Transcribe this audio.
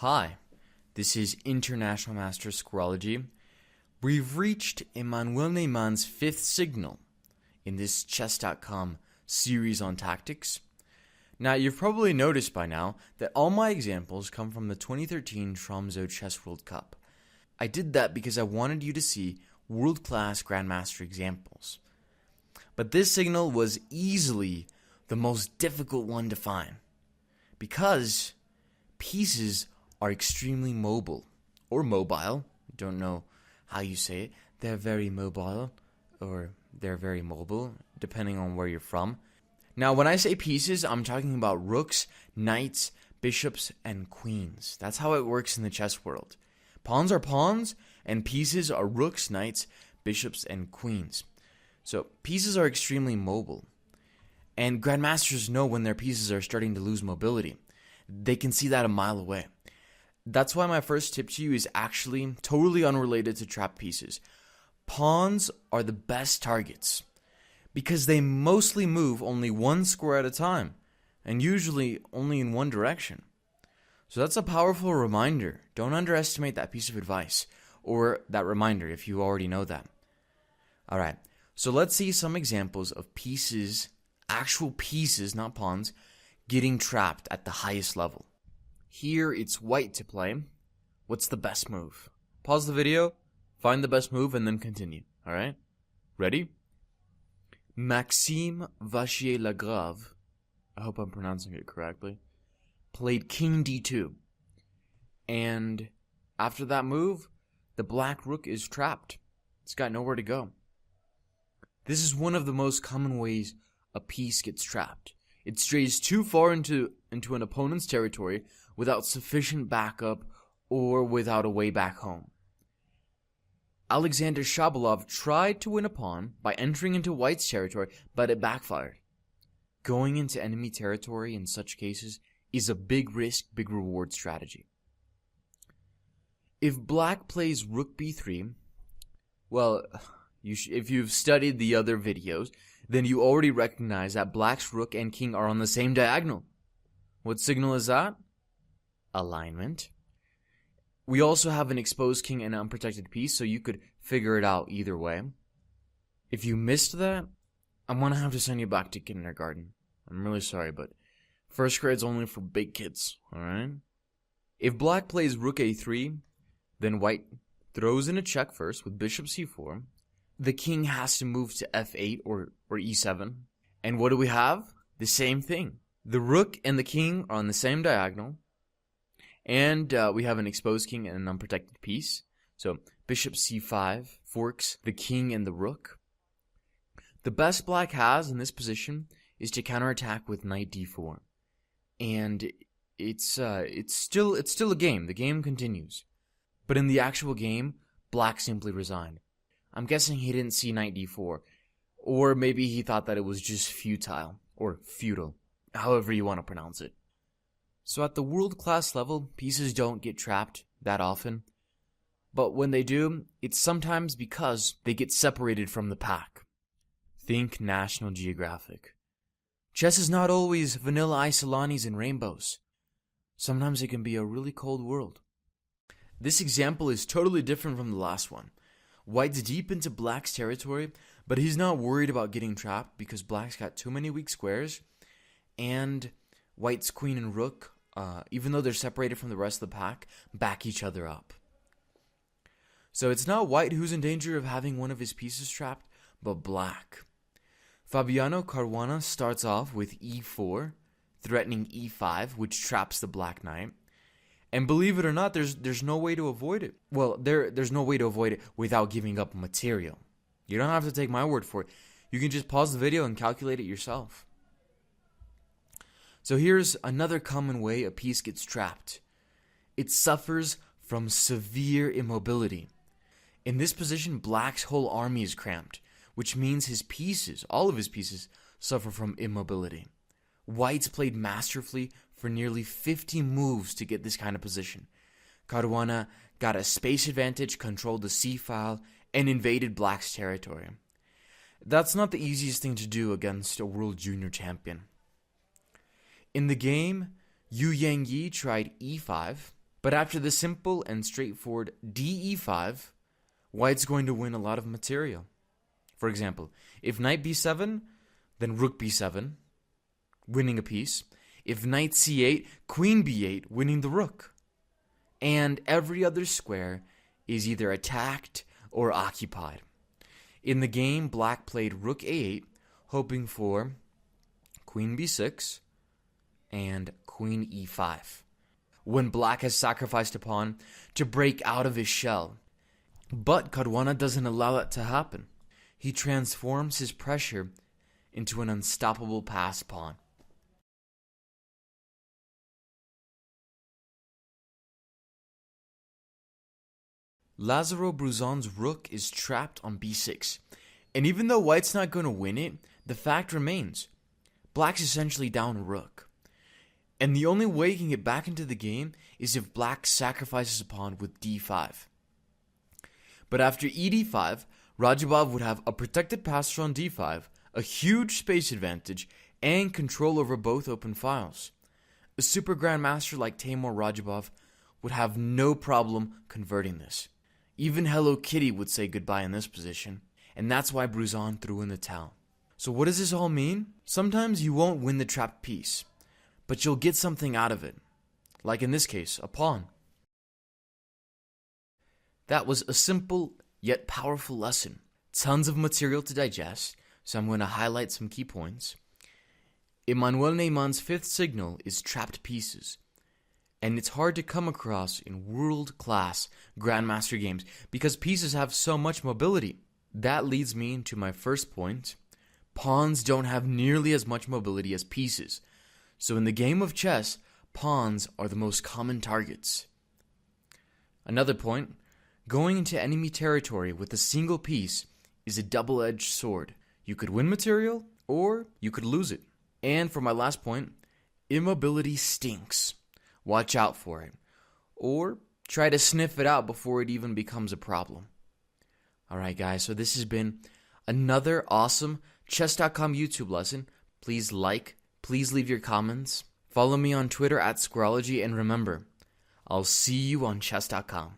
Hi, this is International Master Squarology. We've reached Emmanuel Neymann's fifth signal in this Chess.com series on tactics. Now, you've probably noticed by now that all my examples come from the 2013 Tromsø Chess World Cup. I did that because I wanted you to see world-class Grandmaster examples. But this signal was easily the most difficult one to find because pieces are extremely mobile, or mobile, don't know how you say it. They're very mobile, or they're very mobile, depending on where you're from. Now, when I say pieces, I'm talking about rooks, knights, bishops, and queens. That's how it works in the chess world. Pawns are pawns, and pieces are rooks, knights, bishops, and queens. So, pieces are extremely mobile. And grandmasters know when their pieces are starting to lose mobility. They can see that a mile away. That's why my first tip to you is actually totally unrelated to trap pieces. Pawns are the best targets because they mostly move only one square at a time and usually only in one direction. So that's a powerful reminder. Don't underestimate that piece of advice or that reminder if you already know that. Alright, so let's see some examples of pieces, actual pieces, not pawns, getting trapped at the highest level. Here it's white to play. What's the best move? Pause the video, find the best move, and then continue. Alright? Ready? Maxime Vachier-Lagrave, I hope I'm pronouncing it correctly, played king d2. And after that move, the black rook is trapped. It's got nowhere to go. This is one of the most common ways a piece gets trapped. It strays too far into an opponent's territory without sufficient backup or without a way back home. Alexander Shabalov tried to win a pawn by entering into white's territory, but it backfired. Going into enemy territory in such cases is a big risk, big reward strategy. If black plays rook b3, well, if you've studied the other videos, then you already recognize that black's rook and king are on the same diagonal. What signal is that? Alignment. We also have an exposed king and an unprotected piece, so you could figure it out either way. If you missed that, I'm going to have to send you back to kindergarten. I'm really sorry, but first grade's only for big kids, alright? If black plays rook a3, then white throws in a check first with bishop c4. The king has to move to f8 or e7. And what do we have? The same thing. The rook and the king are on the same diagonal. And we have an exposed king and an unprotected piece. So bishop c5 forks the king and the rook. The best black has in this position is to counterattack with knight d4. And it's still a game. The game continues. But in the actual game, black simply resigned. I'm guessing he didn't see knight d4, or maybe he thought that it was just futile, or futile, however you want to pronounce it. So at the world-class level, pieces don't get trapped that often, but when they do, it's sometimes because they get separated from the pack. Think National Geographic. Chess is not always vanilla isolanis and rainbows. Sometimes it can be a really cold world. This example is totally different from the last one. White's deep into black's territory, but he's not worried about getting trapped because black's got too many weak squares, and white's queen and rook, even though they're separated from the rest of the pack, back each other up. So it's not white who's in danger of having one of his pieces trapped, but black. Fabiano Caruana starts off with e4, threatening e5, which traps the black knight. And believe it or not, there's no way to avoid it. Well, there's no way to avoid it without giving up material. You don't have to take my word for it. You can just pause the video and calculate it yourself. So here's another common way a piece gets trapped. It suffers from severe immobility. In this position, black's whole army is cramped, which means his pieces, all of his pieces, suffer from immobility. White's played masterfully for nearly 50 moves to get this kind of position. Caruana got a space advantage, controlled the c-file, and invaded black's territory. That's not the easiest thing to do against a world junior champion. In the game, Yu Yangyi tried e5, But after the simple and straightforward DE5, white's going to win a lot of material. For example, if knight b7, then rook b7, winning a piece. If knight c8, queen b8, winning the rook. And every other square is either attacked or occupied. In the game, black played rook a8, hoping for queen b6 and queen e5, when black has sacrificed a pawn to break out of his shell. But Caruana doesn't allow that to happen. He transforms his pressure into an unstoppable pass pawn. Lazaro Bruzon's rook is trapped on b6, and even though white's not going to win it, the fact remains. Black's essentially down a rook. And the only way he can get back into the game is if black sacrifices a pawn with d5. But after ed5, Radjabov would have a protected passer on d5, a huge space advantage, and control over both open files. A super grandmaster like Teimour Radjabov would have no problem converting this. Even Hello Kitty would say goodbye in this position, and that's why Bruzon threw in the towel. So what does this all mean? Sometimes you won't win the trapped piece, but you'll get something out of it. Like in this case, a pawn. That was a simple yet powerful lesson. Tons of material to digest, so I'm going to highlight some key points. Emmanuel Neymann's fifth signal is trapped pieces, and it's hard to come across in world-class Grandmaster games because pieces have so much mobility. That leads me into my first point. Pawns don't have nearly as much mobility as pieces, so in the game of chess, pawns are the most common targets. Another point, going into enemy territory with a single piece is a double-edged sword. You could win material, or you could lose it. And for my last point, immobility stinks. Watch out for it. Or try to sniff it out before it even becomes a problem. Alright guys, so this has been another awesome Chess.com YouTube lesson. Please like, please leave your comments. Follow me on Twitter at Squarology, and remember, I'll see you on Chess.com.